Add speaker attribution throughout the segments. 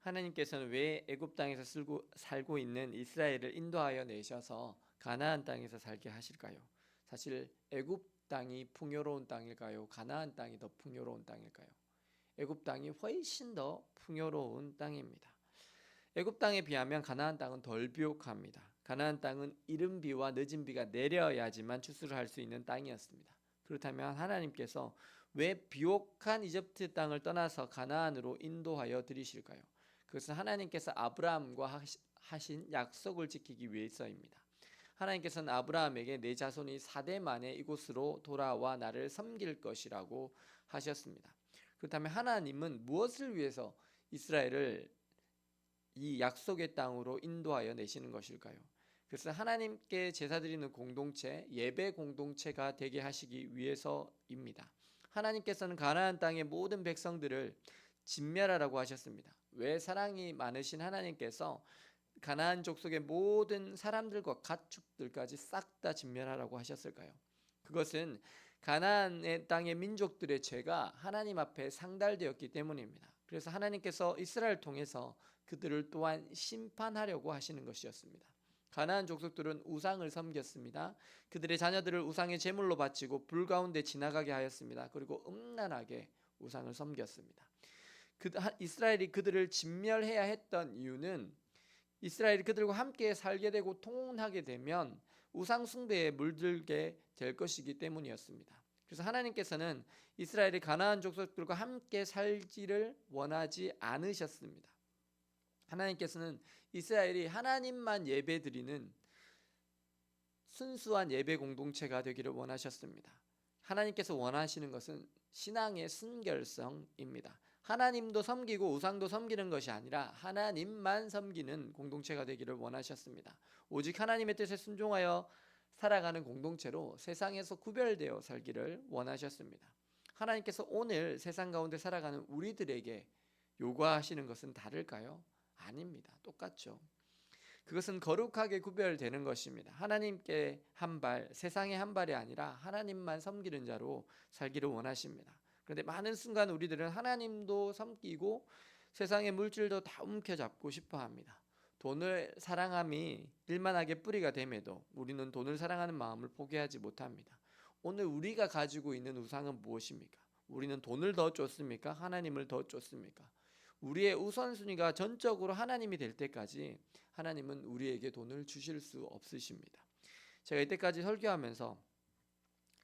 Speaker 1: 하나님께서는 왜 애굽 땅에서 살고 있는 이스라엘을 인도하여 내셔서 가나안 땅에서 살게 하실까요? 사실 애굽 땅이 풍요로운 땅일까요? 가나안 땅이 더 풍요로운 땅일까요? 애굽 땅이 훨씬 더 풍요로운 땅입니다. 애굽 땅에 비하면 가나안 땅은 덜 비옥합니다. 가나안 땅은 이른 비와 늦은 비가 내려야지만 추수를 할 수 있는 땅이었습니다. 그렇다면 하나님께서 왜 비옥한 이집트 땅을 떠나서 가나안으로 인도하여 들이실까요? 그것은 하나님께서 아브라함과 하신 약속을 지키기 위해서입니다. 하나님께서는 아브라함에게 내 자손이 4대 만에 이곳으로 돌아와 나를 섬길 것이라고 하셨습니다. 그렇다면 하나님은 무엇을 위해서 이스라엘을 이 약속의 땅으로 인도하여 내시는 것일까요? 그래서 하나님께 제사 드리는 공동체, 예배 공동체가 되게 하시기 위해서입니다. 하나님께서는 가나안 땅의 모든 백성들을 진멸하라고 하셨습니다. 왜 사랑이 많으신 하나님께서 가나안 족속의 모든 사람들과 가축들까지 싹 다 진멸하라고 하셨을까요? 그것은 가나안의 땅의 민족들의 죄가 하나님 앞에 상달되었기 때문입니다. 그래서 하나님께서 이스라엘을 통해서 그들을 또한 심판하려고 하시는 것이었습니다. 가나안 족속들은 우상을 섬겼습니다. 그들의 자녀들을 우상의 제물로 바치고 불 가운데 지나가게 하였습니다. 그리고 음란하게 우상을 섬겼습니다. 이스라엘이 그들을 진멸해야 했던 이유는 이스라엘이 그들과 함께 살게 되고 통혼하게 되면 우상 숭배에 물들게 될 것이기 때문이었습니다. 그래서 하나님께서는 이스라엘이 가나안 족속들과 함께 살기를 원하지 않으셨습니다. 하나님께서는 이스라엘이 하나님만 예배드리는 순수한 예배 공동체가 되기를 원하셨습니다. 하나님께서 원하시는 것은 신앙의 순결성입니다. 하나님도 섬기고 우상도 섬기는 것이 아니라 하나님만 섬기는 공동체가 되기를 원하셨습니다. 오직 하나님의 뜻에 순종하여 살아가는 공동체로 세상에서 구별되어 살기를 원하셨습니다. 하나님께서 오늘 세상 가운데 살아가는 우리들에게 요구하시는 것은 다를까요? 아닙니다. 똑같죠. 그것은 거룩하게 구별되는 것입니다. 하나님께 한 발, 세상에 한 발이 아니라 하나님만 섬기는 자로 살기를 원하십니다. 그런데 많은 순간 우리들은 하나님도 섬기고 세상의 물질도 다 움켜잡고 싶어 합니다. 돈을 사랑함이 일만하게 뿌리가 됨에도 우리는 돈을 사랑하는 마음을 포기하지 못합니다. 오늘 우리가 가지고 있는 우상은 무엇입니까? 우리는 돈을 더 쫓습니까? 하나님을 더 쫓습니까? 우리의 우선순위가 전적으로 하나님이 될 때까지 하나님은 우리에게 돈을 주실 수 없으십니다. 제가 이때까지 설교하면서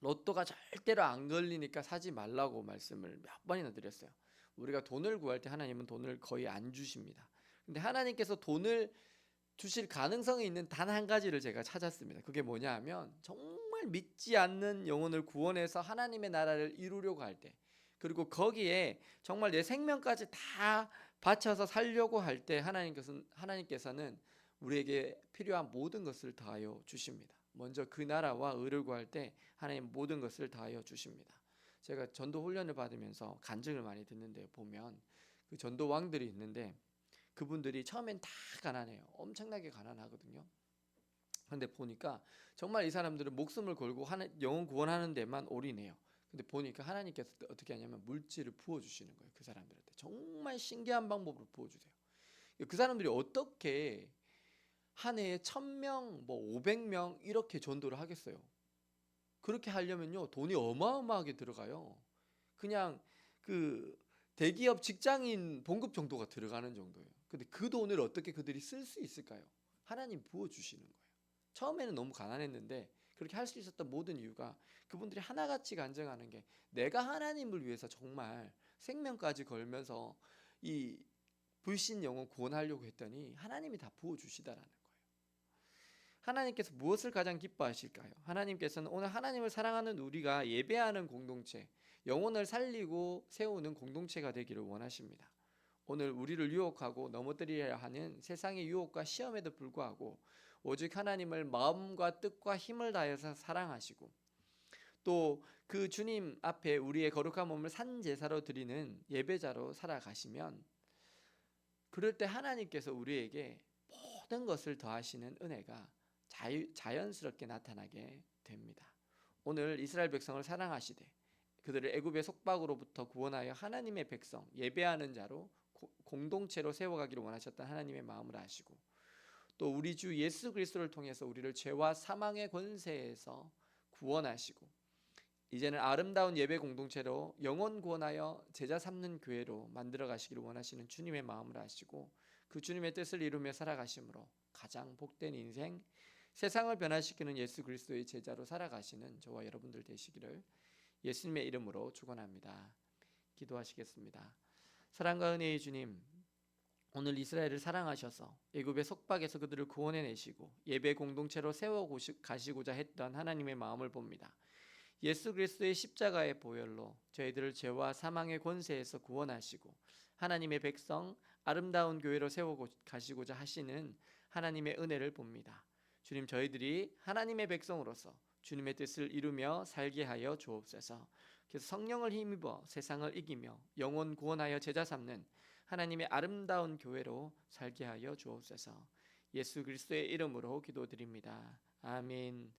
Speaker 1: 로또가 절대로 안 걸리니까 사지 말라고 말씀을 몇 번이나 드렸어요. 우리가 돈을 구할 때 하나님은 돈을 거의 안 주십니다. 근데 하나님께서 돈을 주실 가능성이 있는 단 한 가지를 제가 찾았습니다. 그게 뭐냐 하면 정말 믿지 않는 영혼을 구원해서 하나님의 나라를 이루려고 할 때, 그리고 거기에 정말 내 생명까지 다 바쳐서 살려고 할 때 하나님께서는 우리에게 필요한 모든 것을 다하여 주십니다. 먼저 그 나라와 의를 구할 때 하나님 모든 것을 다하여 주십니다. 제가 전도 훈련을 받으면서 간증을 많이 듣는데 보면 그 전도 왕들이 있는데 그분들이 처음엔 다 가난해요. 엄청나게 가난하거든요. 그런데 보니까 정말 이 사람들은 목숨을 걸고 영혼 구원하는 데만 올인해요. 근데 보니까 하나님께서 어떻게 하냐면 물질을 부어주시는 거예요. 그 사람들한테 정말 신기한 방법으로 부어주세요. 그 사람들이 어떻게 한 해에 1000명, 뭐 500명 이렇게 전도를 하겠어요? 그렇게 하려면요 돈이 어마어마하게 들어가요. 그냥 그 대기업 직장인 봉급 정도가 들어가는 정도예요. 근데 그 돈을 어떻게 그들이 쓸 수 있을까요? 하나님 부어주시는 거예요. 처음에는 너무 가난했는데 그렇게 할 수 있었던 모든 이유가 그분들이 하나같이 간증하는 게 내가 하나님을 위해서 정말 생명까지 걸면서 이 불신 영혼 구원하려고 했더니 하나님이 다 부어주시다라는 거예요. 하나님께서 무엇을 가장 기뻐하실까요? 하나님께서는 오늘 하나님을 사랑하는 우리가 예배하는 공동체, 영혼을 살리고 세우는 공동체가 되기를 원하십니다. 오늘 우리를 유혹하고 넘어뜨리려 하는 세상의 유혹과 시험에도 불구하고 오직 하나님을 마음과 뜻과 힘을 다해서 사랑하시고 또 그 주님 앞에 우리의 거룩한 몸을 산 제사로 드리는 예배자로 살아가시면 그럴 때 하나님께서 우리에게 모든 것을 더하시는 은혜가 자연스럽게 나타나게 됩니다. 오늘 이스라엘 백성을 사랑하시되 그들을 애굽의 속박으로부터 구원하여 하나님의 백성, 예배하는 자로 공동체로 세워가기를 원하셨던 하나님의 마음을 아시고 또 우리 주 예수 그리스도를 통해서 우리를 죄와 사망의 권세에서 구원하시고 이제는 아름다운 예배 공동체로 영혼 구원하여 제자 삼는 교회로 만들어 가시기를 원하시는 주님의 마음을 아시고 그 주님의 뜻을 이루며 살아가심으로 가장 복된 인생, 세상을 변화시키는 예수 그리스도의 제자로 살아가시는 저와 여러분들 되시기를 예수님의 이름으로 축원합니다. 기도하시겠습니다. 사랑과 은혜의 주님, 오늘 이스라엘을 사랑하셔서 애굽의 속박에서 그들을 구원해내시고 예배 공동체로 세워 가시고자 했던 하나님의 마음을 봅니다. 예수 그리스도의 십자가의 보혈로 저희들을 죄와 사망의 권세에서 구원하시고 하나님의 백성 아름다운 교회로 세워 가시고자 하시는 하나님의 은혜를 봅니다. 주님, 저희들이 하나님의 백성으로서 주님의 뜻을 이루며 살게 하여 주옵소서. 그래서 성령을 힘입어 세상을 이기며 영혼 구원하여 제자 삼는 하나님의 아름다운 교회로 살게 하여 주옵소서. 예수 그리스도의 이름으로 기도드립니다. 아멘.